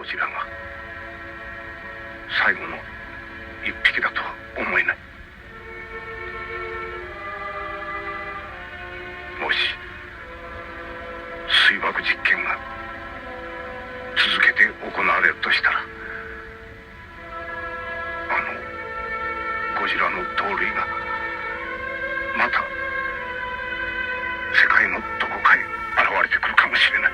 ジラが最後の一匹だとは思えない。もし水爆実験が続けて行われるとしたら、ゴジラの同類がまた世界のどこかへ現れてくるかもしれない。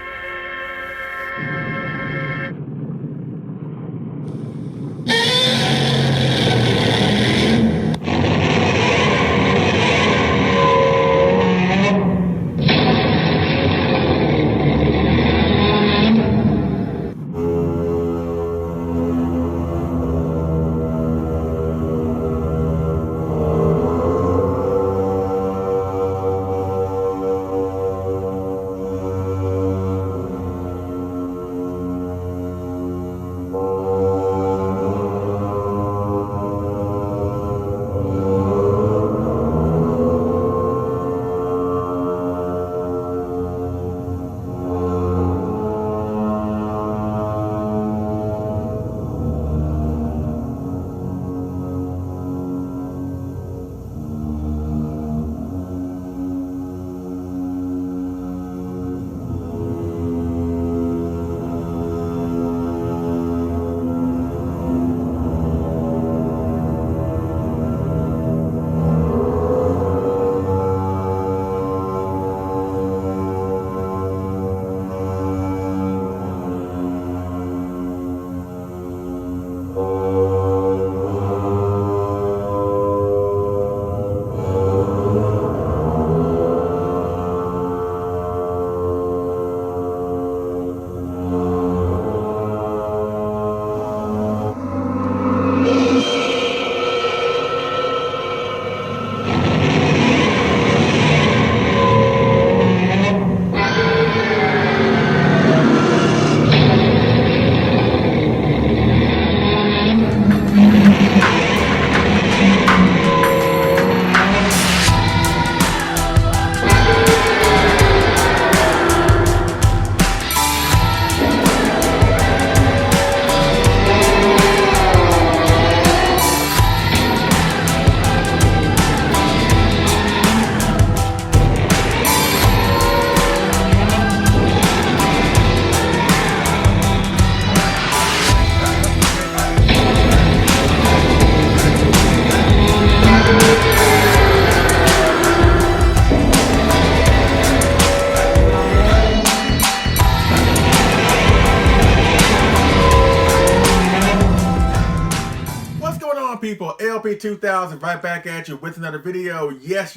People, LP2000 right back at you with another video. Yes,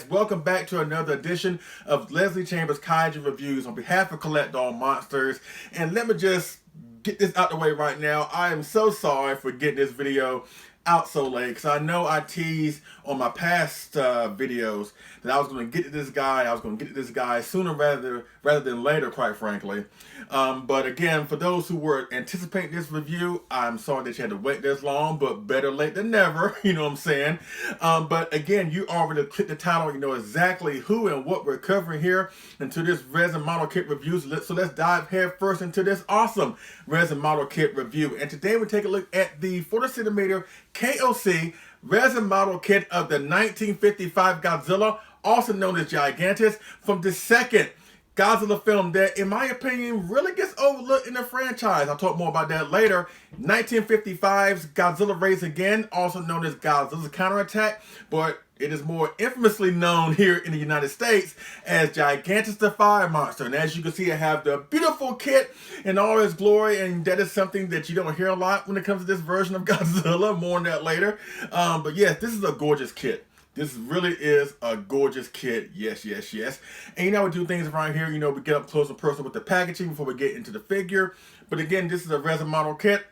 welcome back to another edition of Leslie Chambers Kaiju Reviews on behalf of Collect All Monsters. And let me just get this out the way right now. I am so sorry for getting this video out so late, because I know I teased on my past videos that I was going to get to this guy, sooner rather than later, quite frankly. But again, for those who were anticipating this review, I'm sorry that you had to wait this long, but better late than never, you know what I'm saying? But again, you already clicked the title, you know exactly who and what we're covering here into this resin model kit review. So let's dive head first into this awesome resin model kit review. And today we take a look at the 40cm KOC resin model kit of the 1955 Godzilla, also known as Gigantis, from the second Godzilla film that, in my opinion, really gets overlooked in the franchise. I'll talk more about that later. 1955's Godzilla Raids Again, also known as Godzilla's Counterattack, but it is more infamously known here in the United States as Gigantis The Fire Monster. And as you can see, I have the beautiful kit in all its glory, and that is something that you don't hear a lot when it comes to this version of Godzilla. More on that later. But yes, this is a gorgeous kit. This really is a gorgeous kit. Yes. And you know, we do things around here, you know, we get up close and personal with the packaging before we get into the figure. But again, this is a resin model kit.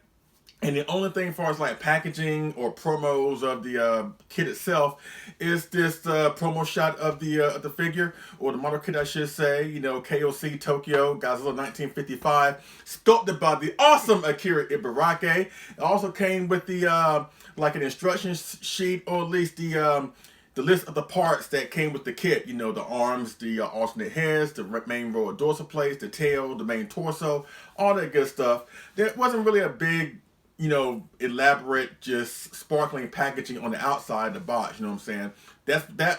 And the only thing as far as like packaging or promos of the kit itself is this promo shot of the figure, or the model kit I should say, you know, KOC-Tokyo, Godzilla 1955, sculpted by the awesome Akira Ibaraki. It also came with the like an instruction sheet, or at least the the list of the parts that came with the kit. You know, the arms, the alternate heads, the main row of dorsal plates, the tail, the main torso, all that good stuff. There wasn't really a big, you know, elaborate, just sparkling packaging on the outside of the box. You know what I'm saying?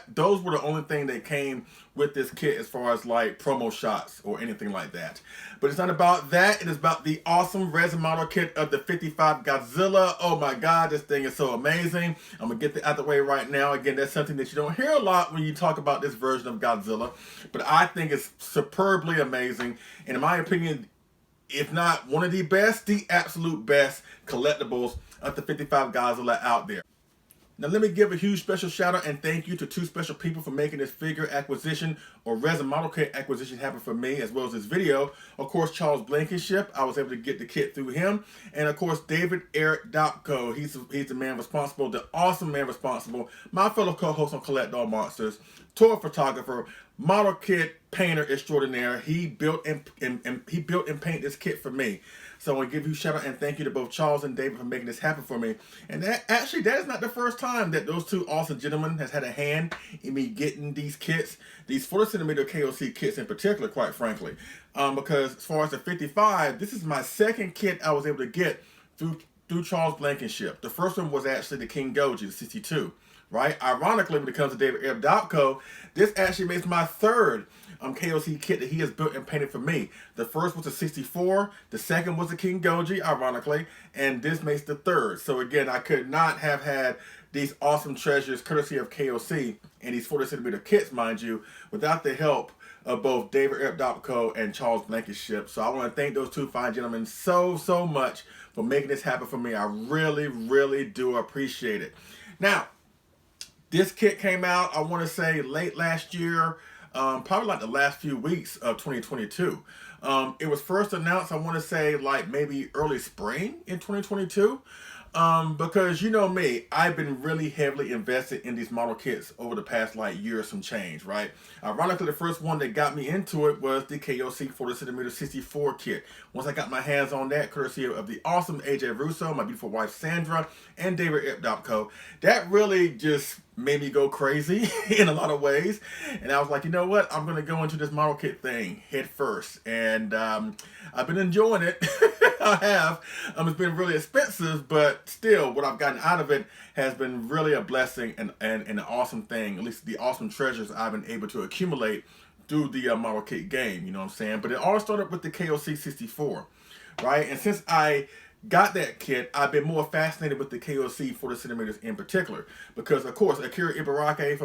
Those were the only thing that came with this kit as far as like promo shots or anything like that. But it's not about that. It is about the awesome resin model kit of the 55 Godzilla. Oh my God, this thing is so amazing. I'm gonna get that out the way right now. Again, that's something that you don't hear a lot when you talk about this version of Godzilla, but I think it's superbly amazing. And in my opinion, if not one of the best, the absolute best collectibles of the 55 Godzilla out there. Now let me give a huge special shout out and thank you to two special people for making this figure acquisition or resin model kit acquisition happen for me, as well as this video. Of course, Charles Blankenship, I was able to get the kit through him. And of course, David Eric Dopko, he's the man responsible, the awesome man responsible, my fellow co-host on Collect All Monsters, tour photographer, model kit painter extraordinaire. He built and painted this kit for me. So I want to give you a shout out and thank you to both Charles and David for making this happen for me. And that is not the first time that those two awesome gentlemen has had a hand in me getting these kits, these 40cm KOC kits in particular, quite frankly. Because as far as the 55, this is my second kit I was able to get through Charles Blankenship. The first one was actually the King Goji, the 62. Right? Ironically, when it comes to David Eric Dopko, this actually makes my third KOC kit that he has built and painted for me. The first was a 64, the second was a King Goji, ironically, and this makes the third. So again, I could not have had these awesome treasures courtesy of KOC and these 40cm kits, mind you, without the help of both David Eric Dopko and Charles Blankenship. So I want to thank those two fine gentlemen so much for making this happen for me. I really do appreciate it. Now, this kit came out, I want to say, late last year, probably like the last few weeks of 2022. It was first announced, I want to say, like maybe early spring in 2022. Because you know me, I've been really heavily invested in these model kits over the past like year or some change, right? Ironically, the first one that got me into it was the KOC 40cm 64 kit. Once I got my hands on that, courtesy of the awesome AJ Russo, my beautiful wife Sandra, and David Ipdopko, that really just made me go crazy in a lot of ways. And I was like, you know what? I'm going to go into this model kit thing head first. And I've been enjoying it. I have. It's been really expensive, but still what I've gotten out of it has been really a blessing and an awesome thing. At least the awesome treasures I've been able to accumulate through the model kit game, you know what I'm saying? But it all started with the KOC 64, right? And since I got that kit, I've been more fascinated with the KOC 40cm in particular, because of course Akira Ibaraki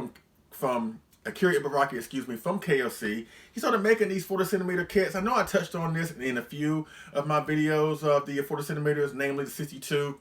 from KOC, he started making these 40cm kits. I know I touched on this in a few of my videos of the 40cm, namely the 62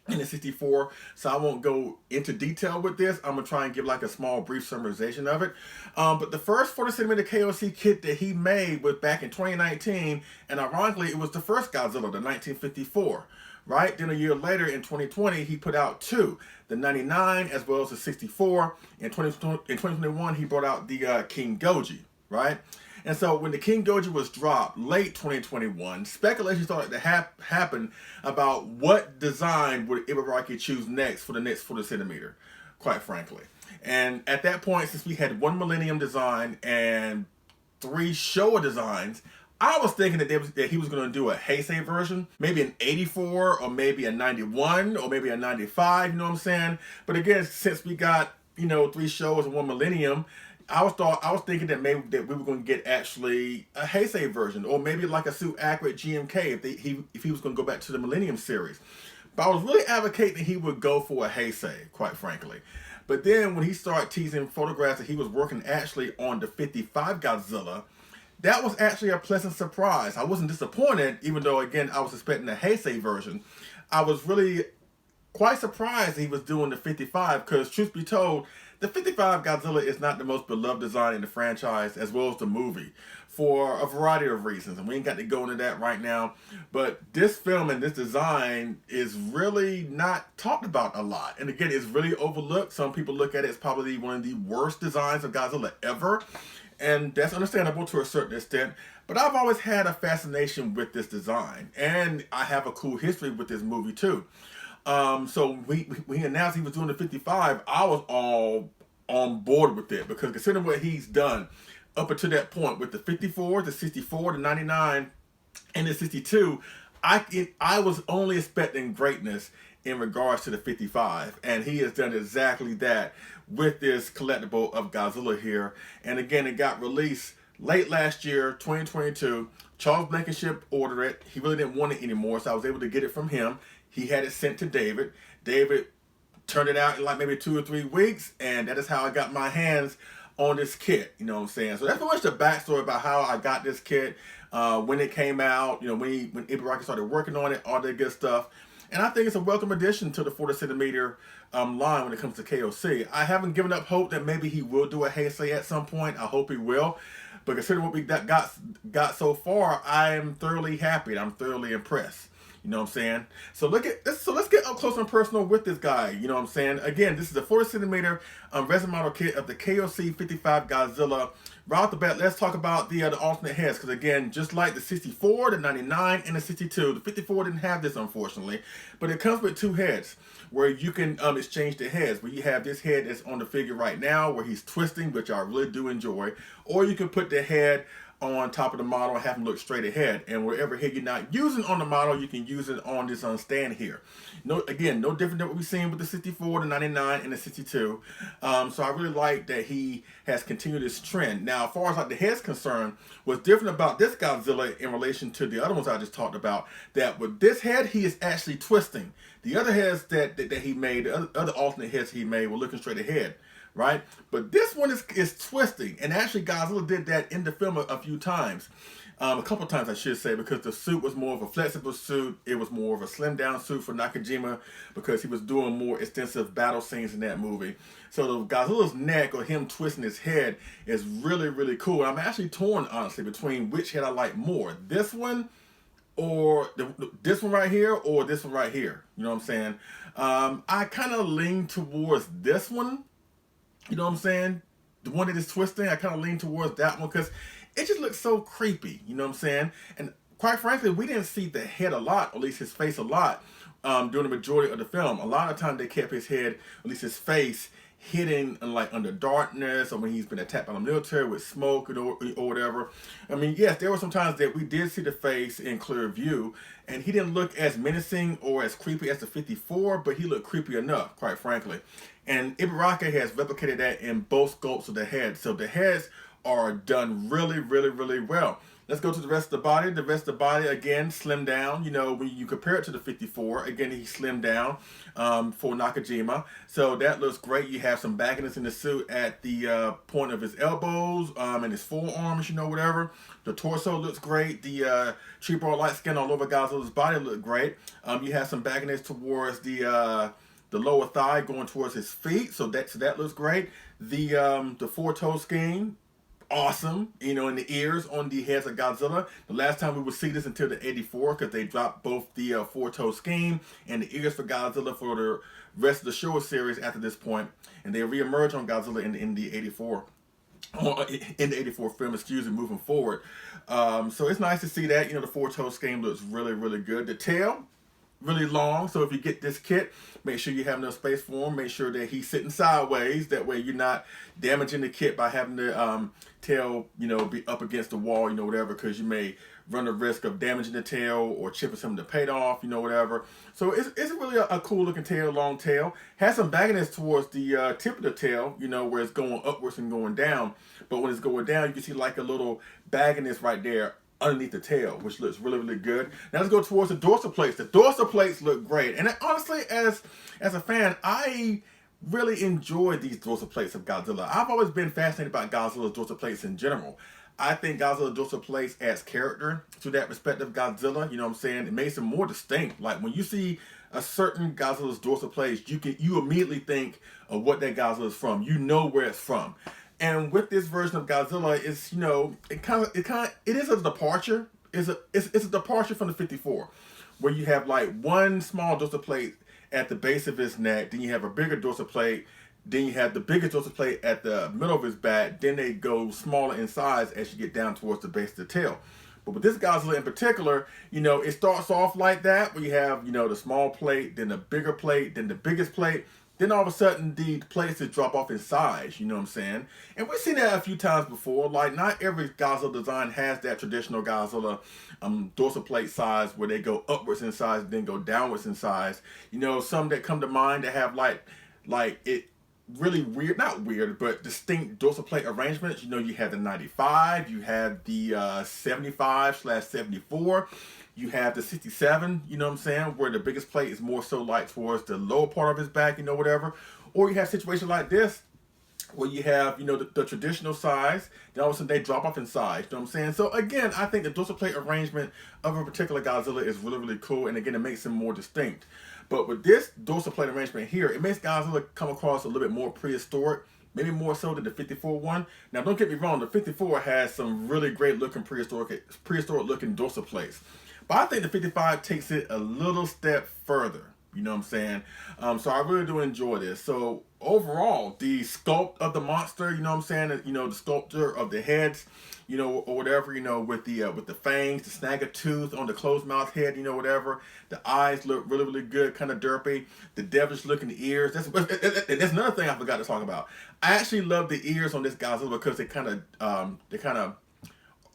and the 64, so I won't go into detail with this. I'm gonna try and give like a small brief summarization of it. But the first 40cm KOC kit that he made was back in 2019, and ironically it was the first Godzilla, the 1954, right? Then a year later in 2020 he put out two, the 99 as well as the 64. In 2021 he brought out the King Goji, right? And so when the King Goji was dropped late 2021, speculation started to happen about what design would Ibaraki choose next for the next 40cm, quite frankly. And at that point, since we had one Millennium design and three Showa designs, I was thinking that he was going to do a Heisei version, maybe an 84 or maybe a 91 or maybe a 95, you know what I'm saying? But again, since we got, you know, three Showas and one Millennium, I was thinking that maybe that we were going to get actually a Heisei version, or maybe like a suit accurate GMK if he was going to go back to the Millennium series. But I was really advocating that he would go for a Heisei, quite frankly. But then when he started teasing photographs that he was working actually on the 55 Godzilla, that was actually a pleasant surprise. I wasn't disappointed, even though again I was expecting a Heisei version. I was really quite surprised he was doing the 55, because truth be told, the 55 Godzilla is not the most beloved design in the franchise as well as the movie, for a variety of reasons, and we ain't got to go into that right now. But this film and this design is really not talked about a lot, and again, it's really overlooked. Some people look at it as probably one of the worst designs of Godzilla ever, and that's understandable to a certain extent. But I've always had a fascination with this design, and I have a cool history with this movie too. So we announced he was doing the 55. I was all on board with it, because considering what he's done up until that point with the 54, the 64, the 99, and the 62, I was only expecting greatness in regards to the 55, and he has done exactly that with this collectible of Godzilla here. And again, it got released late last year, 2022. Charles Blankenship ordered it. He really didn't want it anymore, so I was able to get it from him. He had it sent to David. David turned it out in like maybe 2 or 3 weeks, and that is how I got my hands on this kit. You know what I'm saying? So that's pretty much the backstory about how I got this kit, when it came out, you know, when Ibaraki started working on it, all that good stuff. And I think it's a welcome addition to the 40 centimeter line when it comes to KOC. I haven't given up hope that maybe he will do a Heisei at some point. I hope he will. But considering what we got so far, I am thoroughly happy. I'm thoroughly impressed. You know what I'm saying? So let's get up close and personal with this guy. You know what I'm saying? Again, this is a 40 centimeter resin model kit of the KOC 55 Godzilla. Right off the bat, let's talk about the alternate heads, because again, just like the 64, the 99, and the 62, the 54 didn't have this, unfortunately, but it comes with 2 heads where you can exchange the heads. Where you have this head that's on the figure right now where he's twisting, which I really do enjoy, or you can put the head on top of the model and have them look straight ahead, and wherever head you're not using on the model, you can use it on this stand here. Again, no different than what we've seen with the 64, the 99, and the 62. So I really like that he has continued this trend. Now, as far as like the head's concerned, what's different about this Godzilla in relation to the other ones I just talked about, that with this head, he is actually twisting. The other heads that he made, the other alternate heads he made, were looking straight ahead, right? But this one is twisting, and actually Godzilla did that in the film a few times. A couple times I should say, because the suit was more of a flexible suit. It was more of a slim down suit for Nakajima, because he was doing more extensive battle scenes in that movie. So the Godzilla's neck, or him twisting his head, is really, really cool. I'm actually torn, honestly, between which head I like more. This one, or this one right here, or this one right here. You know what I'm saying? I kind of lean towards this one. You know what I'm saying? The one that is twisting, I kind of lean towards that one because it just looks so creepy. You know what I'm saying? And quite frankly, we didn't see the head a lot, or at least his face a lot, during the majority of the film. A lot of times they kept his head, at least his face, hidden like under darkness, or when he's been attacked by the military with smoke or whatever. I mean, yes, there were some times that we did see the face in clear view, and he didn't look as menacing or as creepy as the 54, but he looked creepy enough, quite frankly. And Ibaraki has replicated that in both sculpts of the head. So the heads are done really, really, really well. Let's go to the rest of the body. The rest of the body, again, slimmed down. You know, when you compare it to the 54, again, he slimmed down for Nakajima. So that looks great. You have some bagginess in the suit at the point of his elbows and his forearms, you know, whatever. The torso looks great. The tree ball light skin all over Godzilla's body look great. You have some bagginess towards the lower thigh going towards his feet. So that looks great. The four-toe scheme, awesome, you know, in the ears on the heads of Godzilla. The last time we would see this until the 84, because they dropped both the four-toe scheme and the ears for Godzilla for the rest of the Showa series after this point, and they re-emerge on Godzilla in the 84. In the 84 film, excuse me, moving forward. So it's nice to see that. You know, the four-toe scheme looks really, really good. The tail, really long, so if you get this kit, make sure you have enough space for him. Make sure that he's sitting sideways. That way you're not damaging the kit by having the tail, you know, be up against the wall, you know, whatever, because you may run the risk of damaging the tail or chipping some of the paint off, you know, whatever. So it's really a cool looking tail, long tail. Has some bagginess towards the tip of the tail, you know, where it's going upwards and going down. But when it's going down, you can see like a little bagginess right there underneath the tail, which looks really, really good. Now let's go towards the dorsal plates. The dorsal plates look great. And honestly, as a fan, I really enjoy these dorsal plates of Godzilla. I've always been fascinated by Godzilla's dorsal plates in general. I think Godzilla's dorsal plates adds character to that respective Godzilla. You know what I'm saying? It makes him more distinct. Like when you see a certain Godzilla's dorsal plates, you immediately think of what that Godzilla is from. You know where it's from. And with this version of Godzilla, it's, you know, it is a departure. It's a departure from the 54, where you have like one small dorsal plate at the base of his neck, then you have a bigger dorsal plate, then you have the biggest dorsal plate at the middle of his back, then they go smaller in size as you get down towards the base of the tail. But with this Godzilla in particular, you know, it starts off like that, where you have, you know, the small plate, then the bigger plate, then the biggest plate, then all of a sudden the plates drop off in size, you know what I'm saying? And we've seen that a few times before. Like, not every Godzilla design has that traditional Godzilla dorsal plate size where they go upwards in size, then go downwards in size. You know, some that come to mind that have like it really weird, not weird, but distinct dorsal plate arrangements. You know, you have the 95, you have the 75/74, you have the 67, you know what I'm saying, where the biggest plate is more so like towards the lower part of his back, you know, whatever. Or you have situations like this, where you have, you know, the traditional size, then all of a sudden they drop off in size, you know what I'm saying? So again, I think the dorsal plate arrangement of a particular Godzilla is really, really cool, and again, it makes him more distinct. But with this dorsal plate arrangement here, it makes Godzilla come across a little bit more prehistoric, maybe more so than the 54 one. Now, don't get me wrong, the 54 has some really great looking prehistoric looking dorsal plates. But I think the 55 takes it a little step further. You know what I'm saying? So I really do enjoy this. So overall, the sculpt of the monster, you know what I'm saying? You know, the sculpture of the heads, you know, or whatever, you know, with the fangs, the snag of tooth on the closed mouth head, you know, whatever. The eyes look really, really good, kind of derpy. The devilish looking ears. That's another thing I forgot to talk about. I actually love the ears on this Godzilla because they kind of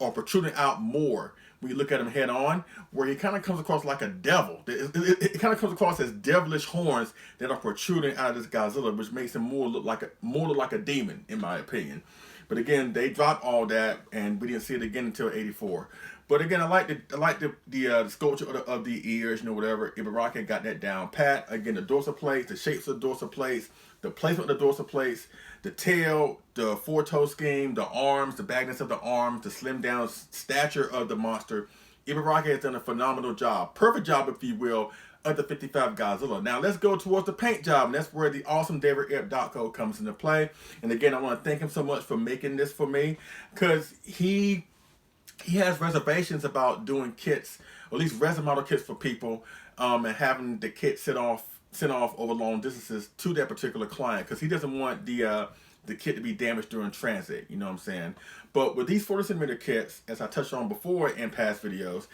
are protruding out more when you look at him head on, where he kind of comes across like a devil. It kind of comes across as devilish horns that are protruding out of this Godzilla, which makes him more look like a demon, in my opinion. But again, they dropped all that, and we didn't see it again until '84. But again, I like the sculpture of the ears, you know, whatever. Ibaraki got that down pat. Again, the dorsal plates, the shapes of the dorsal plates, the placement of the dorsal plates, the tail, the four-toe scheme, the arms, the bagginess of the arms, the slim down stature of the monster. Ibaraki has done a phenomenal job, perfect job, if you will, of the 55 Godzilla. Now let's go towards the paint job, and that's where the awesome David Epdotko comes into play. And again, I want to thank him so much for making this for me, because he has reservations about doing kits, or at least resin model kits for people, and having the kit sent off over long distances to that particular client, because he doesn't want the kit to be damaged during transit, you know what I'm saying? But with these 40cm kits, as I touched on before in past videos,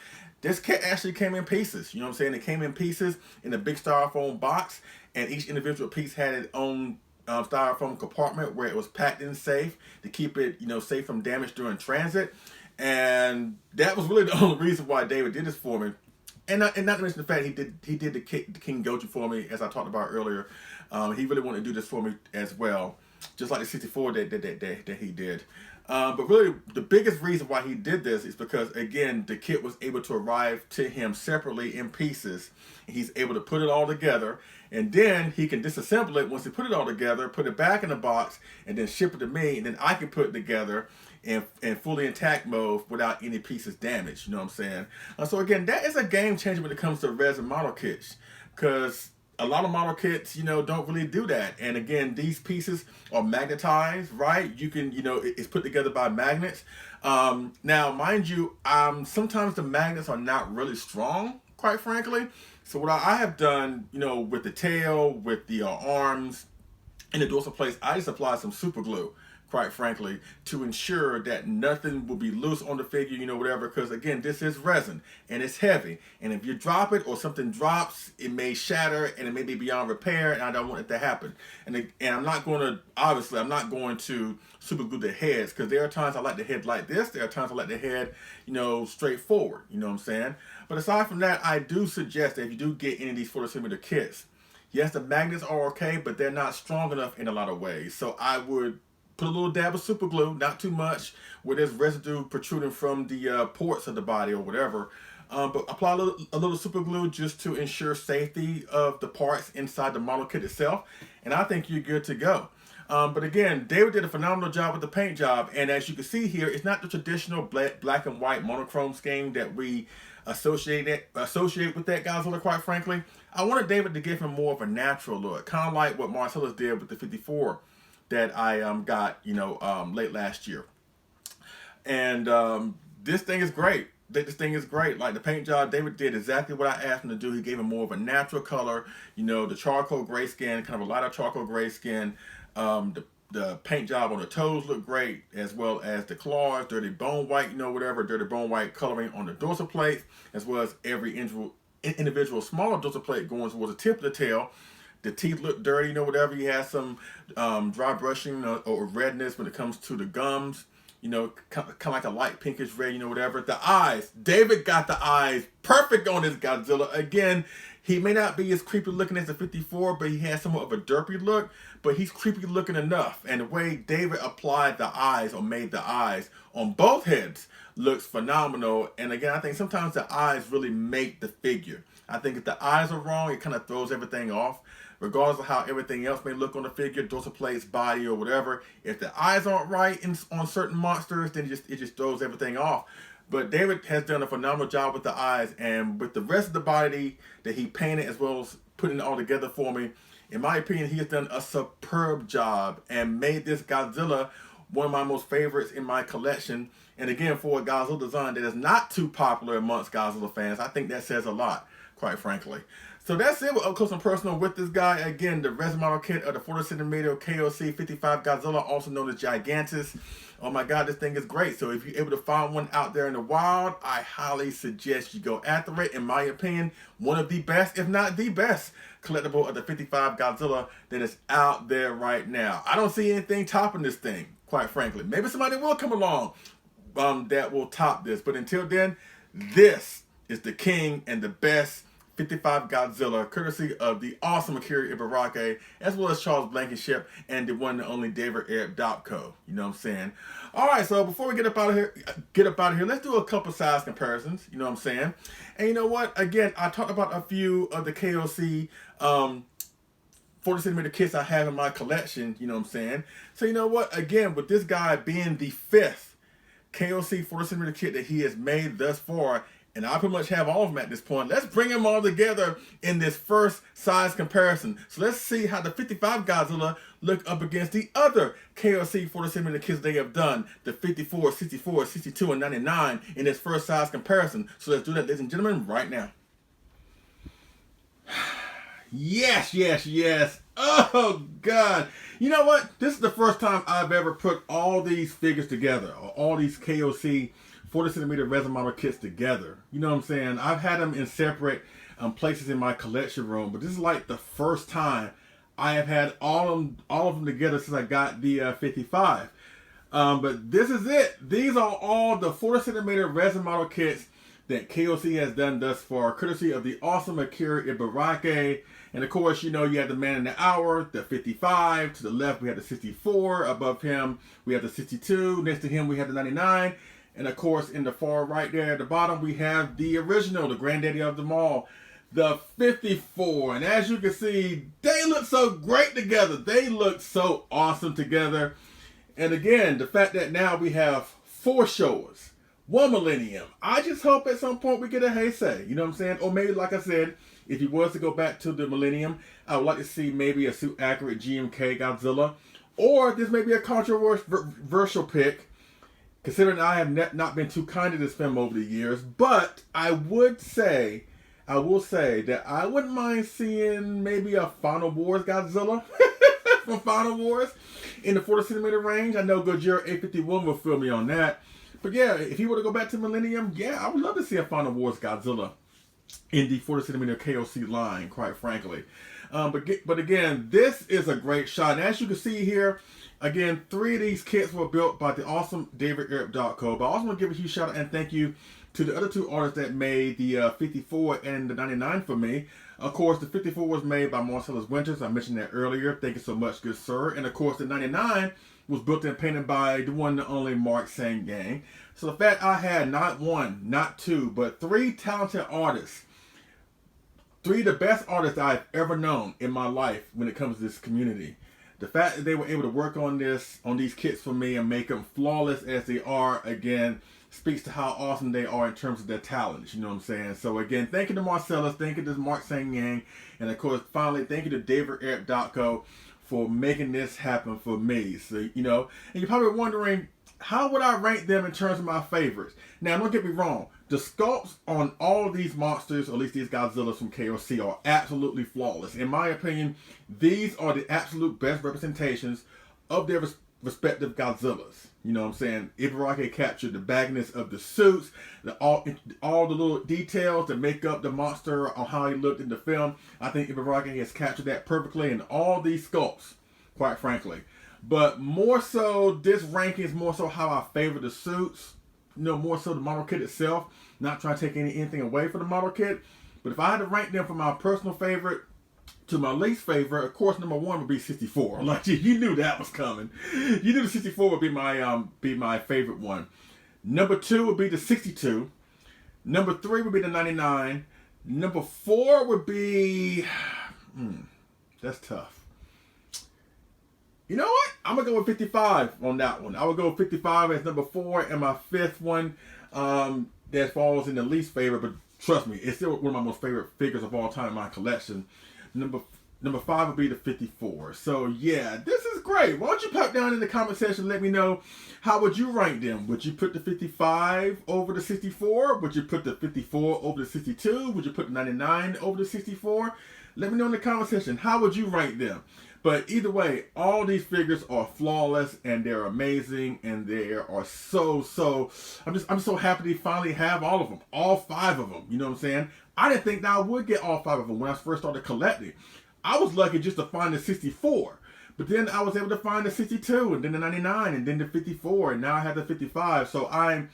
this kit actually came in pieces, you know what I'm saying? It came in pieces in a big styrofoam box, and each individual piece had its own styrofoam compartment where it was packed in safe to keep it, you know, safe from damage during transit. And that was really the only reason why David did this for me. And not to mention the fact he did the King Goju for me, as I talked about earlier. He really wanted to do this for me as well, just like the 64 that he did. But really, the biggest reason why he did this is because, again, the kit was able to arrive to him separately in pieces. He's able to put it all together, and then he can disassemble it once he put it all together, put it back in the box, and then ship it to me, and then I can put it together in fully intact mode without any pieces damaged, you know what I'm saying? So again, that is a game changer when it comes to resin model kits, because a lot of model kits, you know, don't really do that. And again, these pieces are magnetized, right? You can, you know, it's put together by magnets. Now, mind you, sometimes the magnets are not really strong, quite frankly. So what I have done, you know, with the tail, with the arms, and the dorsal plates, I just apply some super glue, quite frankly, to ensure that nothing will be loose on the figure, you know, whatever, because again, this is resin and it's heavy, and if you drop it or something drops, it may shatter and it may be beyond repair, and I don't want it to happen. And I'm not going to, obviously, I'm not going to super glue the heads, because there are times I like the head like this, there are times I like the head, you know, straightforward, you know what I'm saying? But aside from that, I do suggest that if you do get any of these 40cm kits, yes, the magnets are okay, but they're not strong enough in a lot of ways. So I would put a little dab of super glue, not too much, where there's residue protruding from the ports of the body or whatever. But apply a little super glue just to ensure safety of the parts inside the model kit itself, and I think you're good to go. But again, David did a phenomenal job with the paint job, and as you can see here, it's not the traditional black and white monochrome scheme that we associate with that Godzilla, quite frankly. I wanted David to give him more of a natural look, kind of like what Marcellus did with the 54 that I got, you know, late last year. And this thing is great. This thing is great. Like the paint job, David did exactly what I asked him to do. He gave him more of a natural color, you know, the charcoal gray skin, kind of a lighter charcoal gray skin. The paint job on the toes looked great, as well as the claws, dirty bone white, you know, whatever, dirty bone white coloring on the dorsal plate, as well as every individual smaller dorsal plate going towards the tip of the tail. the teeth look dirty, you know, whatever. He has some dry brushing or redness when it comes to the gums. You know, kind of like a light pinkish red, you know, whatever. The eyes. David got the eyes perfect on this Godzilla. Again, he may not be as creepy looking as the 54, but he has somewhat of a derpy look. But he's creepy looking enough. And the way David applied the eyes or made the eyes on both heads looks phenomenal. And again, I think sometimes the eyes really make the figure. I think if the eyes are wrong, it kind of throws everything off. Regardless of how everything else may look on the figure, dorsal plates, body, or whatever. If the eyes aren't right on certain monsters, then it just throws everything off. But David has done a phenomenal job with the eyes, and with the rest of the body that he painted as well as putting it all together for me, in my opinion, he has done a superb job and made this Godzilla one of my most favorites in my collection. And again, for a Godzilla design that is not too popular amongst Godzilla fans, I think that says a lot, quite frankly. So that's it with up close and personal with this guy. Again, the resin model kit of the 40cm KOC-55 Godzilla, also known as Gigantis. Oh my God, this thing is great. So if you're able to find one out there in the wild, I highly suggest you go after it. In my opinion, one of the best, if not the best, collectible of the 55 Godzilla that is out there right now. I don't see anything topping this thing, quite frankly. Maybe somebody will come along that will top this. But until then, this is the king and the best 55 Godzilla, courtesy of the awesome Akira Ibaraki, as well as Charles Blankenship and the one and only David Arab.co. You know what I'm saying? All right, so before we get up out of here, let's do a couple size comparisons. You know what I'm saying? And you know what? Again, I talked about a few of the KOC 40cm kits I have in my collection. You know what I'm saying? So you know what? Again, with this guy being the 5th KOC 40cm kit that he has made thus far, and I pretty much have all of them at this point. Let's bring them all together in this first size comparison. So let's see how the 55 Godzilla look up against the other KOC 40cm kits they have done. The 54, 64, 62, and 99 in this first size comparison. So let's do that, ladies and gentlemen, right now. Yes, yes, yes. Oh, God. You know what? This is the first time I've ever put all these figures together, or all these KOC 40cm resin model kits together. You know what I'm saying? I've had them in separate places in my collection room, but this is like the first time I have had all of them together since I got the 55. But this is it. These are all the 40cm resin model kits that KOC has done thus far, courtesy of the awesome Akira Ibaraki. And of course, you know, you have the Man in the Hour, the 55. To the left, we have the 64. Above him, we have the 62. Next to him, we have the 99. And of course, in the far right there at the bottom, we have the original, the granddaddy of them all, the 54. And as you can see, they look so great together. They look so awesome together. And again, the fact that now we have 4 Showas, 1 Millennium. I just hope at some point we get a Heisei. You know what I'm saying? Or maybe, like I said, if he was to go back to the Millennium, I would like to see maybe a suit accurate GMK Godzilla. Or this may be a controversial pick, considering I have not been too kind to this film over the years. But I will say that I wouldn't mind seeing maybe a Final Wars Godzilla from Final Wars in the 40cm range. I know Godzilla 851 will feel me on that. But yeah, if he were to go back to Millennium, yeah, I would love to see a Final Wars Godzilla in the 40cm KOC line, quite frankly. But again, this is a great shot. And as you can see here, again, 3 of these kits were built by the awesome David Arab.co. But I also want to give a huge shout out and thank you to the other 2 artists that made the 54 and the 99 for me. Of course, the 54 was made by Marcellus Winters. I mentioned that earlier. Thank you so much, good sir. And of course, the 99 was built and painted by the one and only Mark Sang-Gang. So the fact I had not 1, not 2, but 3 talented artists, 3 of the best artists I've ever known in my life when it comes to this community. The fact that they were able to work on these kits for me and make them flawless as they are, again, speaks to how awesome they are in terms of their talents. You know what I'm saying? So again, thank you to Marcellus, thank you to Mark Sang-Yang, and of course, finally, thank you to David Arab.co for making this happen for me. So, you know, and you're probably wondering, how would I rank them in terms of my favorites? Now, don't get me wrong. The sculpts on all of these monsters, or at least these Godzillas from KOC, are absolutely flawless. In my opinion, these are the absolute best representations of their respective Godzillas. You know what I'm saying? Ibaraki captured the bagginess of the suits, all the little details that make up the monster on how he looked in the film. I think Ibaraki has captured that perfectly in all these sculpts, quite frankly. But more so, this ranking is more so how I favor the suits. You know, more so the model kit itself. Not trying to take anything away from the model kit. But if I had to rank them from my personal favorite to my least favorite, of course, number one would be 64. Like you knew that was coming. You knew the 64 would be my favorite one. Number two would be the 62. Number three would be the 99. Number four would be, that's tough. You know what? I'm gonna go with 55 on that one. I would go with 55 as number four, and my fifth one that falls in the least favorite, but trust me, it's still one of my most favorite figures of all time in my collection. Number five would be the 54. So yeah, this is great. Why don't you pop down in the comment section, let me know, how would you rank them? Would you put the 55 over the 64? Would you put the 54 over the 62? Would you put the 99 over the 64? Let me know in the comment section, how would you rank them? But either way, all these figures are flawless and they're amazing, and they are so. I'm so happy to finally have all of them, all five of them. You know what I'm saying? I didn't think that I would get all five of them when I first started collecting. I was lucky just to find the 64, but then I was able to find the 62, and then the 99, and then the 54, and now I have the 55. So I'm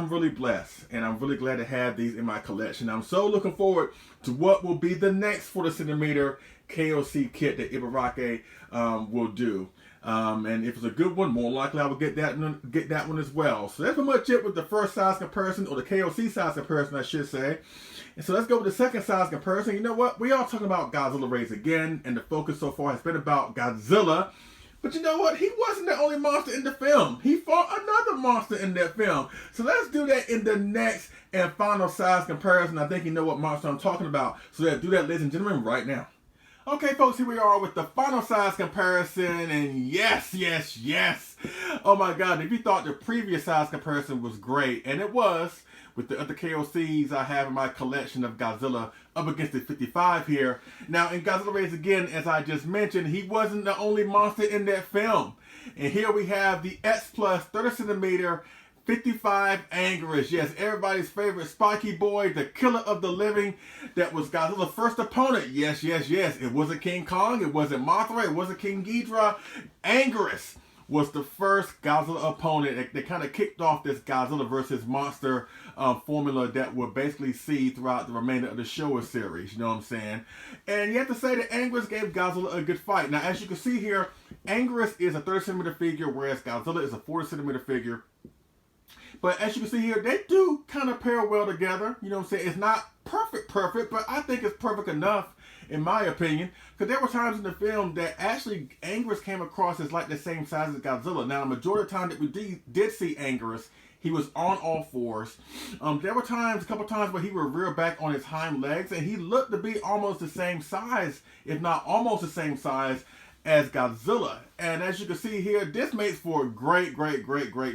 really blessed, and I'm really glad to have these in my collection. I'm so looking forward to what will be the next 40cm KOC kit that Ibaraki will do. And if it's a good one, more likely I will get that one as well. So that's pretty much it with the first size comparison, or the KOC size comparison, I should say. And so let's go with the second size comparison. You know what? We are talking about Godzilla Raids Again, and the focus so far has been about Godzilla. But you know what? He wasn't the only monster in the film. He fought another monster in that film. So let's do that in the next and final size comparison. I think you know what monster I'm talking about. So let's do that, ladies and gentlemen, right now. Okay, folks, here we are with the final size comparison, and yes. Oh my God, if you thought the previous size comparison was great, and it was, with the other KOCs I have in my collection of Godzilla up against the 55 here. Now, in Godzilla Raids Again, as I just mentioned, he wasn't the only monster in that film. And here we have the X Plus 30cm 55 Anguirus. Yes, everybody's favorite spiky boy, the killer of the living, that was Godzilla's first opponent. Yes. It wasn't King Kong, it wasn't Mothra, it wasn't King Ghidorah. Anguirus was the first Godzilla opponent that kind of kicked off this Godzilla versus monster formula that we'll basically see throughout the remainder of the Showa series. You know what I'm saying? And you have to say that Anguirus gave Godzilla a good fight. Now, as you can see here, Anguirus is a 30cm figure, whereas Godzilla is a 40cm figure. But as you can see here, they do kind of pair well together. You know what I'm saying? It's not perfect, but I think it's perfect enough, in my opinion. Because there were times in the film that actually Anguirus came across as like the same size as Godzilla. Now, the majority of the time that we did see Anguirus, he was on all fours. There were times, a couple times, where he would rear back on his hind legs, and he looked to be almost the same size, if not almost the same size, as Godzilla. And as you can see here, this makes for a great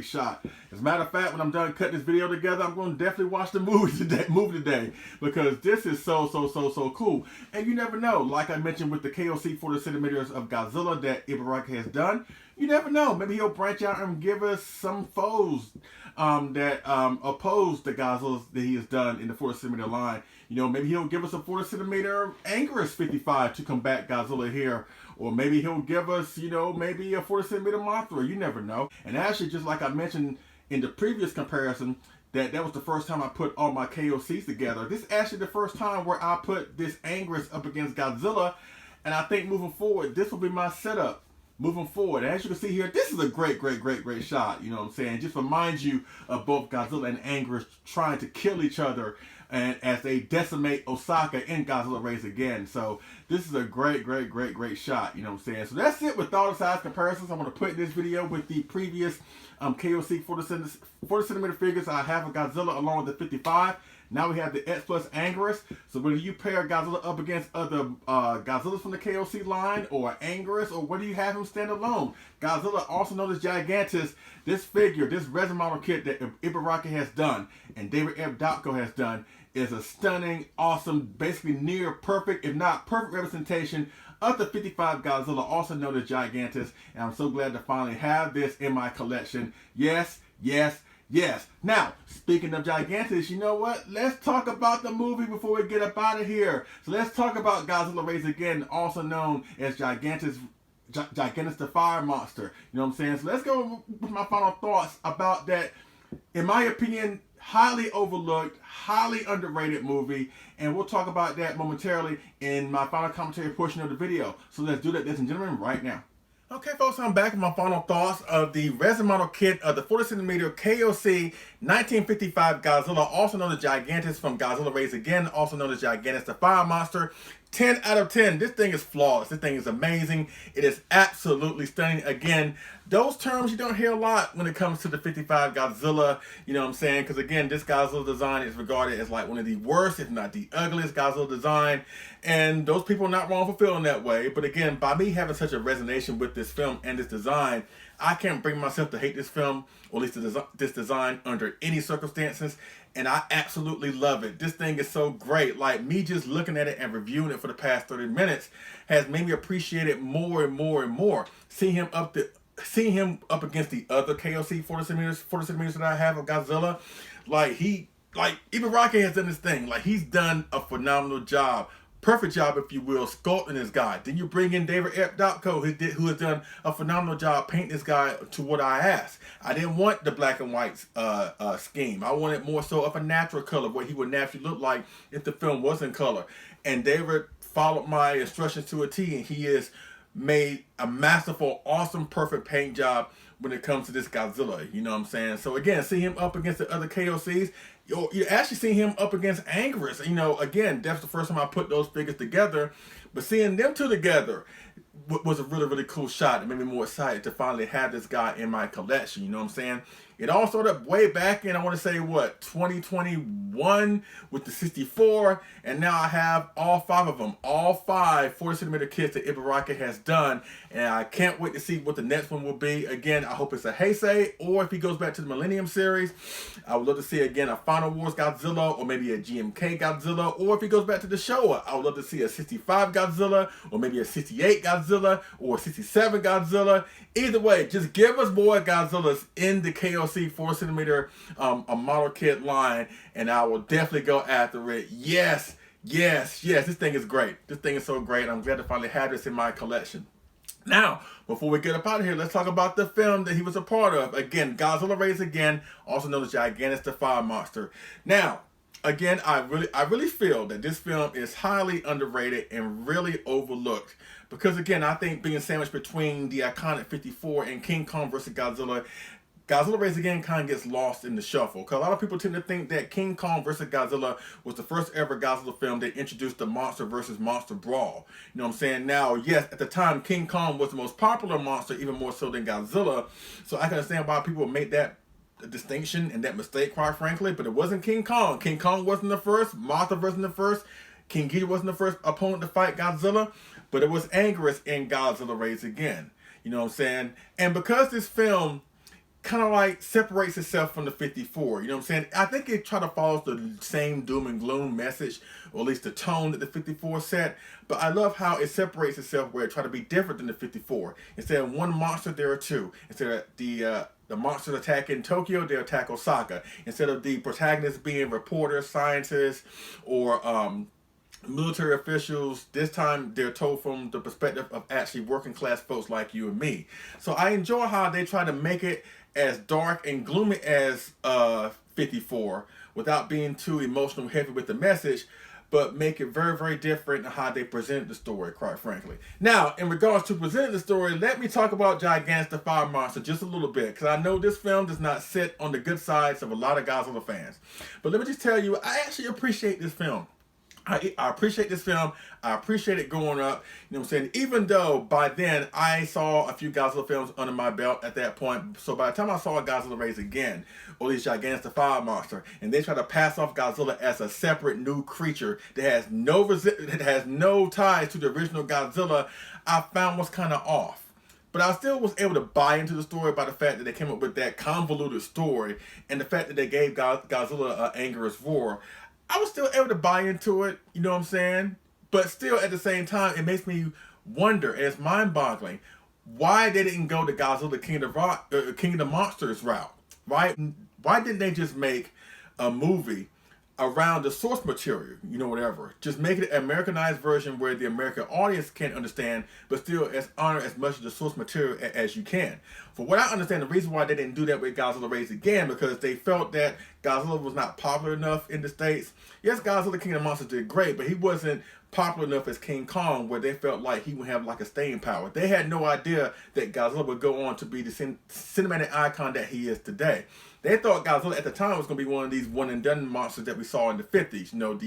shot. As a matter of fact, when I'm done cutting this video together, I'm going to definitely watch the movie today, because this is so cool. And you never know, like I mentioned with the KOC 40cm of Godzilla that Ibaraki has done, you never know, maybe he'll branch out and give us some foes that oppose the Godzillas that he has done in the 40cm line. You know, maybe he'll give us a 40cm Anguirus 55 to combat Godzilla here. Or maybe he'll give us, you know, maybe a 40cm Mothra. You never know. And actually, just like I mentioned in the previous comparison, that was the first time I put all my KOCs together. This is actually the first time where I put this Anguirus up against Godzilla. And I think moving forward, this will be my setup moving forward. And as you can see here, this is a great shot. You know what I'm saying? Just reminds you of both Godzilla and Anguirus trying to kill each other, and as they decimate Osaka in Godzilla Raids Again. So this is a great shot. You know what I'm saying? So that's it with all the size comparisons I'm going to put in this video with the previous KOC 40cm figures I have of Godzilla along with the 55. Now we have the X Plus Anguirus. So whether you pair Godzilla up against other Godzillas from the KOC line, or Anguirus, or whether you have him stand alone, Godzilla, also known as Gigantis, this figure, this resin model kit that Ibaraki has done and David F. Dotko has done, is a stunning, awesome, basically near perfect, if not perfect representation of the 55 Godzilla, also known as Gigantis. And I'm so glad to finally have this in my collection. Yes, yes, yes. Now, speaking of Gigantis, you know what? Let's talk about the movie before we get up out of here. So let's talk about Godzilla Raids Again, also known as Gigantis The Fire Monster. You know what I'm saying? So let's go with my final thoughts about that, in my opinion, highly overlooked, highly underrated movie. And we'll talk about that momentarily in my final commentary portion of the video. So let's do that, ladies and gentlemen, right now. Okay, folks, I'm back with my final thoughts of the resin model kit of the 40cm KOC 1955 Godzilla, also known as Gigantis from Godzilla Raids Again, also known as Gigantis The Fire Monster. 10 out of 10. This thing is flawless. This thing is amazing. It is absolutely stunning. Again, those terms you don't hear a lot when it comes to the 55 Godzilla, you know what I'm saying? Because again, this Godzilla design is regarded as like one of the worst, if not the ugliest Godzilla design. And those people are not wrong for feeling that way. But again, by me having such a resonance with this film and this design, I can't bring myself to hate this film, or at least this design, under any circumstances. And I absolutely love it. This thing is so great. Like, me just looking at it and reviewing it for the past 30 minutes has made me appreciate it more and more and more. Seeing him up against the other KOC 40cm that I have of Godzilla, like Ibaraki has done this thing. Like, he's done a phenomenal job. Perfect job, if you will, sculpting this guy. Then you bring in David Epdopko, who has done a phenomenal job painting this guy to what I asked. I didn't want the black and white scheme. I wanted more so of a natural color, what he would naturally look like if the film was in color. And David followed my instructions to a T, and he has made a masterful, awesome, perfect paint job when it comes to this Godzilla. You know what I'm saying? So again, see him up against the other KOCs. You actually see him up against Anguirus. You know, again, that's the first time I put those figures together. But seeing them two together was a really, really cool shot. It made me more excited to finally have this guy in my collection. You know what I'm saying? It all started way back in, I want to say, what, 2021 with the 64. And now I have all 5 of them. All 5 40cm kits that Ibaraki has done. And I can't wait to see what the next one will be. Again, I hope it's a Heisei, or if he goes back to the Millennium series. I would love to see, again, a Final Wars Godzilla, or maybe a GMK Godzilla. Or if he goes back to the Showa, I would love to see a 65 Godzilla, or maybe a 68 Godzilla, or a 67 Godzilla. Either way, just give us more Godzillas in the KOC 4cm a model kit line, and I will definitely go after it. Yes, yes, yes. This thing is great. This thing is so great. I'm glad to finally have this in my collection. Now, before we get up out of here, let's talk about the film that he was a part of. Again, Godzilla Raids Again, also known as Gigantis The Fire Monster. Now, again, I really feel that this film is highly underrated and really overlooked. Because again, I think being sandwiched between the iconic 54 and King Kong vs. Godzilla, Godzilla Raids Again kind of gets lost in the shuffle. Because a lot of people tend to think that King Kong vs. Godzilla was the first ever Godzilla film that introduced the monster versus monster brawl. You know what I'm saying? Now, yes, at the time, King Kong was the most popular monster, even more so than Godzilla. So I can understand why people make that distinction and that mistake, quite frankly. But it wasn't King Kong. King Kong wasn't the first. Mothra wasn't the first. King Ghidorah wasn't the first opponent to fight Godzilla. But it was Anguirus in Godzilla Raids Again. You know what I'm saying? And because this film kind of like separates itself from the 54, you know what I'm saying? I think it try to follow the same doom and gloom message, or at least the tone that the 54 set. But I love how it separates itself, where it try to be different than the 54. Instead of one monster, there are 2. Instead of the monsters attacking Tokyo, they attack Osaka. Instead of the protagonists being reporters, scientists, or military officials, this time they're told from the perspective of actually working class folks like you and me. So I enjoy how they try to make it as dark and gloomy as 54 without being too emotional heavy with the message, but make it very, very different in how they present the story, quite frankly. Now, in regards to presenting the story, let me talk about Gigantis The Fire Monster just a little bit, because I know this film does not sit on the good sides of a lot of Godzilla fans. But let me just tell you, I actually appreciate this film. I appreciate this film. I appreciate it growing up. You know what I'm saying? Even though by then I saw a few Godzilla films under my belt at that point. So by the time I saw Godzilla Raids Again, or at least Gigantis The Fire Monster, and they try to pass off Godzilla as a separate new creature that has no ties to the original Godzilla, I found was kind of off. But I still was able to buy into the story by the fact that they came up with that convoluted story, and the fact that they gave Godzilla an Anguirus roar. I was still able to buy into it, you know what I'm saying? But still, at the same time, it makes me wonder, and it's mind-boggling, why they didn't go the Godzilla King of the Monsters route, right? Why didn't they just make a movie around the source material, you know, whatever. Just make it an Americanized version where the American audience can understand, but still honor as much of the source material as you can. For what I understand, the reason why they didn't do that with Godzilla Raids Again, because they felt that Godzilla was not popular enough in the States. Yes, Godzilla King of the Monsters did great, but he wasn't popular enough as King Kong, where they felt like he would have like a staying power. They had no idea that Godzilla would go on to be the cinematic icon that he is today. They thought Godzilla at the time was going to be one of these one and done monsters that we saw in the 50s. You know,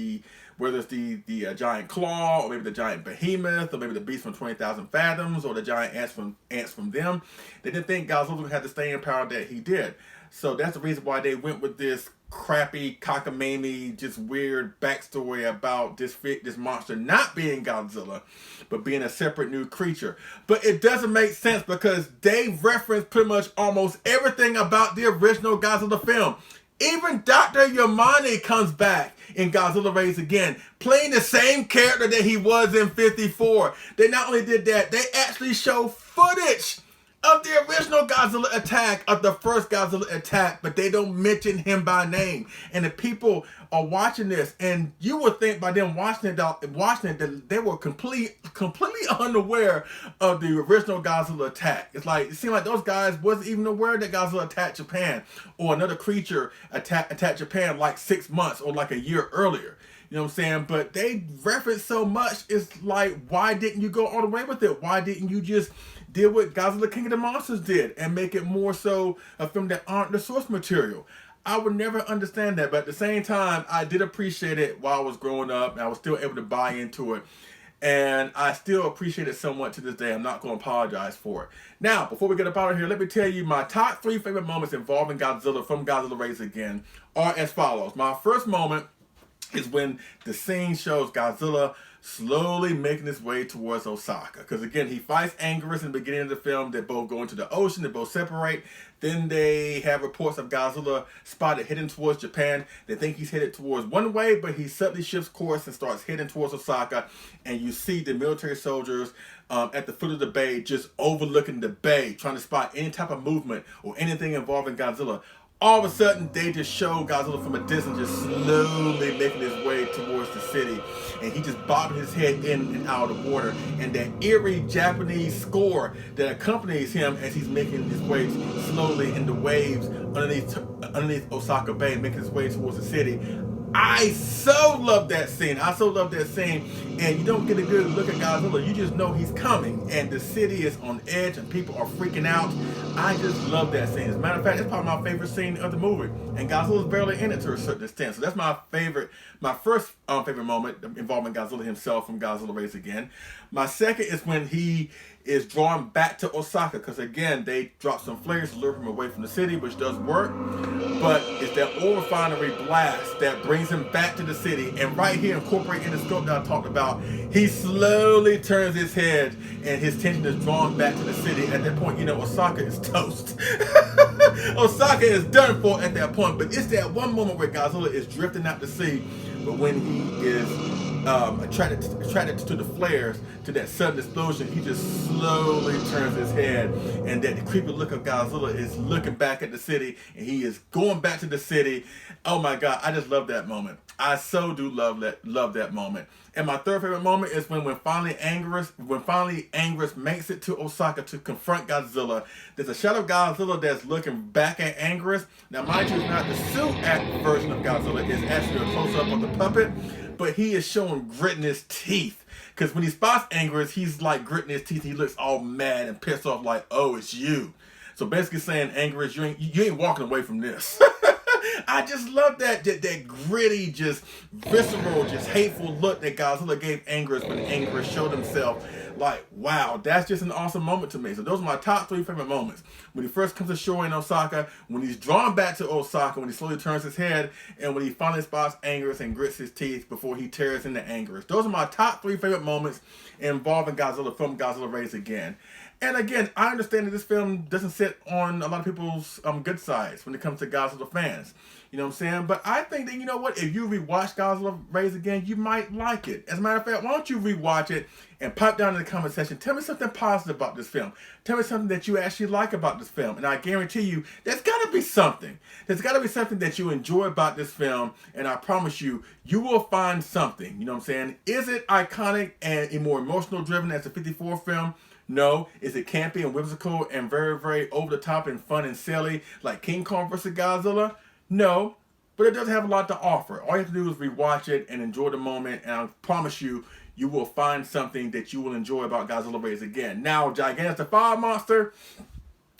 whether it's the giant claw, or maybe the giant behemoth, or maybe the beast from 20,000 Fathoms, or the giant ants from them. They didn't think Godzilla would have the staying power that he did. So that's the reason why they went with this crappy, cockamamie, just weird backstory about this monster not being Godzilla, but being a separate new creature. But it doesn't make sense because they reference pretty much almost everything about the original Godzilla film. Even Dr. Yamane comes back in Godzilla Raids Again, playing the same character that he was in 54. They not only did that, they actually show footage of the original Godzilla attack, of the first Godzilla attack, but they don't mention him by name. And the people are watching this, and you would think by them watching it that they were completely unaware of the original Godzilla attack. It's like, it seemed like those guys wasn't even aware that Godzilla attacked Japan, or another creature attacked Japan like 6 months or like a year earlier. You know what I'm saying? But they reference so much, it's like, why didn't you go all the way with it? Why didn't you just deal with Godzilla King of the Monsters did and make it more so a film that aren't the source material? I would never understand that, but at the same time, I did appreciate it while I was growing up, and I was still able to buy into it. And I still appreciate it somewhat to this day. I'm not going to apologize for it. Now, before we get up out of here, let me tell you my top 3 favorite moments involving Godzilla from Godzilla Raids Again are as follows. My first moment is when the scene shows Godzilla slowly making his way towards Osaka. Because again, he fights Anguirus in the beginning of the film. They both go into the ocean. They both separate. Then they have reports of Godzilla spotted heading towards Japan. They think he's headed towards one way, but he suddenly shifts course and starts heading towards Osaka. And you see the military soldiers at the foot of the bay, just overlooking the bay, trying to spot any type of movement or anything involving Godzilla. All of a sudden, they just show Godzilla from a distance just slowly making his way towards the city. And he just bobbing his head in and out of the water. And that eerie Japanese score that accompanies him as he's making his way slowly in the waves underneath Osaka Bay, making his way towards the city. I so love that scene. I so love that scene. And you don't get a good look at Godzilla. You just know he's coming. And the city is on edge and people are freaking out. I just love that scene. As a matter of fact, it's probably my favorite scene of the movie. And Godzilla's barely in it to a certain extent. So that's my first favorite moment involving Godzilla himself from Godzilla Raids Again. My second is when he is drawn back to Osaka, because again, they drop some flares to lure him away from the city, which does work. But it's that oil refinery blast that brings him back to the city. And right here, incorporating the sculpt that I talked about, he slowly turns his head and his attention is drawn back to the city. At that point, you know, Osaka is toast. Osaka is done for at that point. But it's that one moment where Godzilla is drifting out to sea, but when he is attracted to the flares, to that sudden explosion, he just slowly turns his head, and that the creepy look of Godzilla is looking back at the city, and he is going back to the city. Oh my God, I just love that moment. I so do love that moment. And my third favorite moment is when finally Anguirus makes it to Osaka to confront Godzilla. There's a shot of Godzilla that's looking back at Anguirus. Now, mind you, it's not the suit version of Godzilla. It's actually a close-up of the puppet, but he is showing gritting his teeth. Because when he spots Anguirus, he's like gritting his teeth. He looks all mad and pissed off, like, oh, it's you. So basically saying, Anguirus, you ain't walking away from this. I just love that gritty, just visceral, just hateful look that Godzilla gave Anguirus when Anguirus showed himself. Like, wow, that's just an awesome moment to me. So those are my top 3 favorite moments. When he first comes ashore in Osaka, when he's drawn back to Osaka, when he slowly turns his head, and when he finally spots Anguirus and grits his teeth before he tears into Anguirus. Those are my top 3 favorite moments involving Godzilla from Godzilla Raids Again. And again, I understand that this film doesn't sit on a lot of people's good sides when it comes to Godzilla fans. You know what I'm saying? But I think that, you know what, if you rewatch Godzilla Raids Again, you might like it. As a matter of fact, why don't you rewatch it and pipe down in the comment section. Tell me something positive about this film. Tell me something that you actually like about this film. And I guarantee you, there's got to be something. There's got to be something that you enjoy about this film. And I promise you, you will find something. You know what I'm saying? Is it iconic and more emotional driven as the 54 film? No. Is it campy and whimsical and very, very over the top and fun and silly like King Kong vs. Godzilla? No. But it does have a lot to offer. All you have to do is rewatch it and enjoy the moment. And I promise you, you will find something that you will enjoy about Godzilla Raids Again. Now, Gigantis The Fire Monster,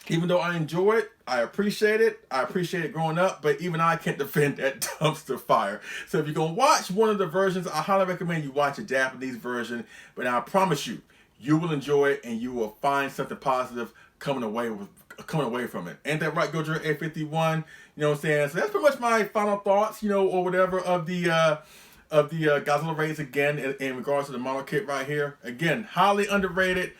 even though I enjoy it, I appreciate it growing up, but even I can't defend that dumpster fire. So if you're going to watch one of the versions, I highly recommend you watch a Japanese version. But I promise you, you will enjoy it and you will find something positive coming away from it. Ain't that right, Godzilla A51? You know what I'm saying? So that's pretty much my final thoughts, you know, or whatever of the Godzilla Raids Again in regards to the model kit right here. Again, highly underrated,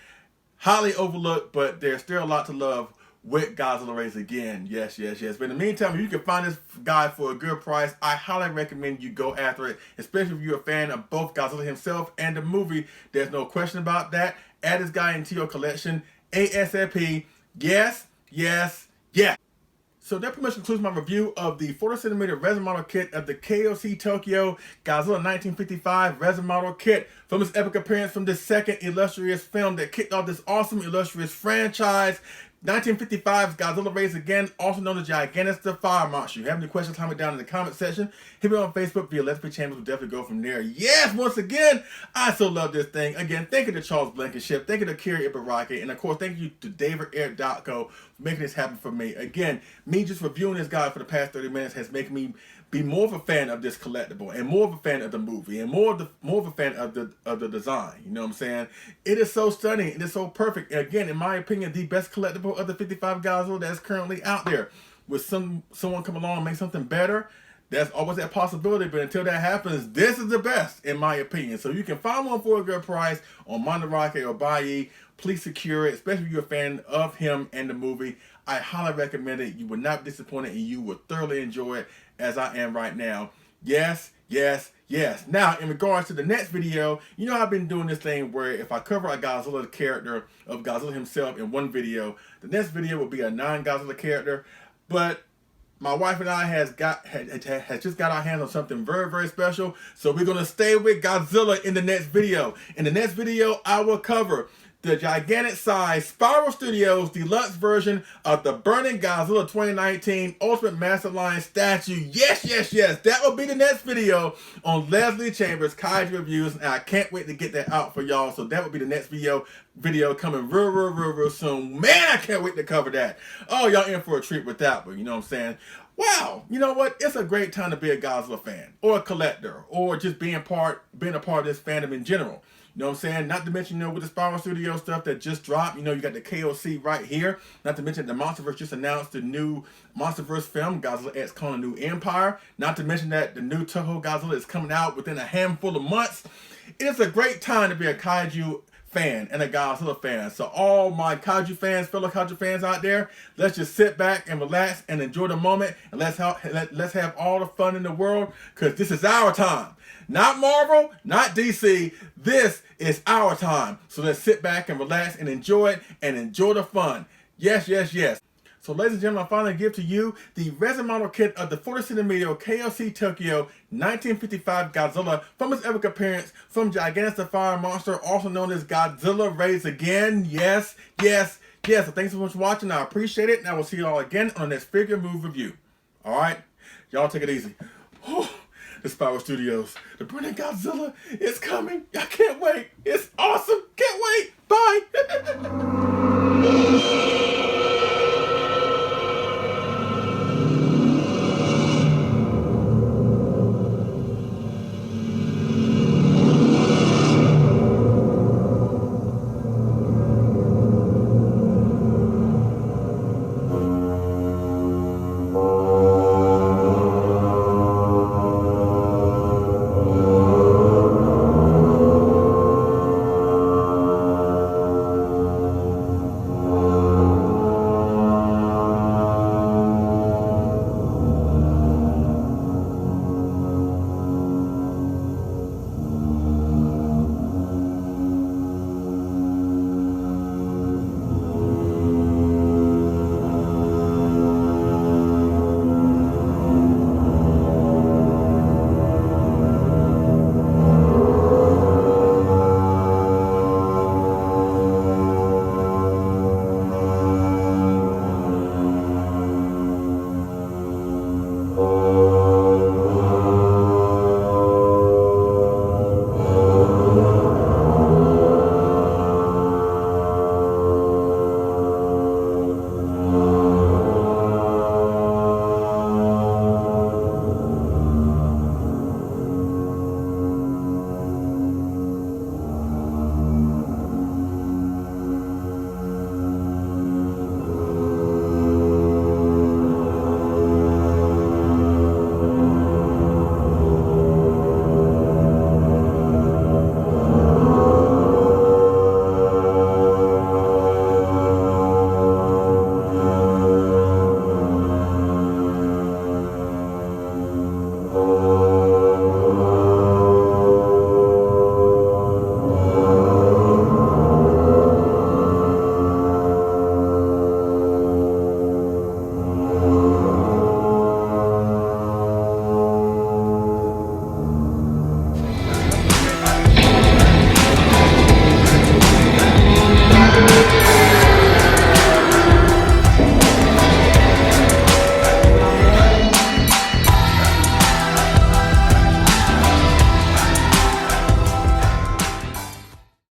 highly overlooked, but there's still a lot to love with Godzilla Raids Again. Yes, yes, yes. But in the meantime, if you can find this guy for a good price, I highly recommend you go after it, especially if you're a fan of both Godzilla himself and the movie. There's no question about that. Add this guy into your collection ASAP. Yes, yes, yes. So that pretty much concludes my review of the 40cm resin model kit of the KOC-Tokyo Godzilla 1955 resin model kit from its epic appearance from this second illustrious film that kicked off this awesome illustrious franchise. 1955's Godzilla Raids Again, also known as Gigantis The Fire Monster. If you have any questions, comment down in the comment section. Hit me on Facebook via Let's Play Chambers. We'll definitely go from there. Yes, once again, I so love this thing. Again, thank you to Charles Blankenship. Thank you to Kiri Ibaraki. And of course, thank you to DavidAir.co for making this happen for me. Again, me just reviewing this guy for the past 30 minutes has made me be more of a fan of this collectible and more of a fan of the movie and more of a fan of the design. You know what I'm saying? It is so stunning. It is so perfect. And again, in my opinion, the best collectible of the 55 Godzilla that's currently out there. With someone come along and make something better, there's always that possibility. But until that happens, this is the best, in my opinion. So you can find one for a good price on Mandarake or Buyee. Please secure it, especially if you're a fan of him and the movie. I highly recommend it. You will not be disappointed and you will thoroughly enjoy it as I am right now. Yes, yes, yes. Now, in regards to the next video, you know I've been doing this thing where if I cover a Godzilla character of Godzilla himself in one video, the next video will be a non-Godzilla character. But my wife and I has just got our hands on something very, very special. So we're going to stay with Godzilla in the next video. In the next video, I will cover the gigantic size Spiral Studios deluxe version of the Burning Godzilla 2019 Ultimate Master Line statue. Yes, yes, yes. That will be the next video on Leslie Chambers Kaiju Reviews. And I can't wait to get that out for y'all. So that will be the next video coming real soon. Man, I can't wait to cover that. Oh, y'all in for a treat with that one. You know what I'm saying? Wow, you know what? It's a great time to be a Godzilla fan or a collector or just being a part of this fandom in general. You know what I'm saying? Not to mention, you know, with the Spiral Studio stuff that just dropped, you know, you got the KOC right here. Not to mention the MonsterVerse just announced the new MonsterVerse film, Godzilla X Kong: A New Empire. Not to mention that the new Toho Godzilla is coming out within a handful of months. It is a great time to be a Kaiju fan and a Godzilla fan. So all my Kaiju fans, fellow Kaiju fans out there, let's just sit back and relax and enjoy the moment. And let's have all the fun in the world, because this is our time. Not Marvel, not DC. This is our time. So let's sit back and relax and enjoy it and enjoy the fun. Yes, yes, yes. So ladies and gentlemen, I finally give to you the resin model kit of the 40cm KOC-Tokyo 1955 Godzilla from its epic appearance from Gigantis The Fire Monster, also known as Godzilla Raids Again. Yes, yes, yes. So thanks so much for watching. I appreciate it. And I will see you all again on the next Figure Move review. Alright? Y'all take it easy. The Spiral Studios, the Burning Godzilla is coming. I can't wait. It's awesome.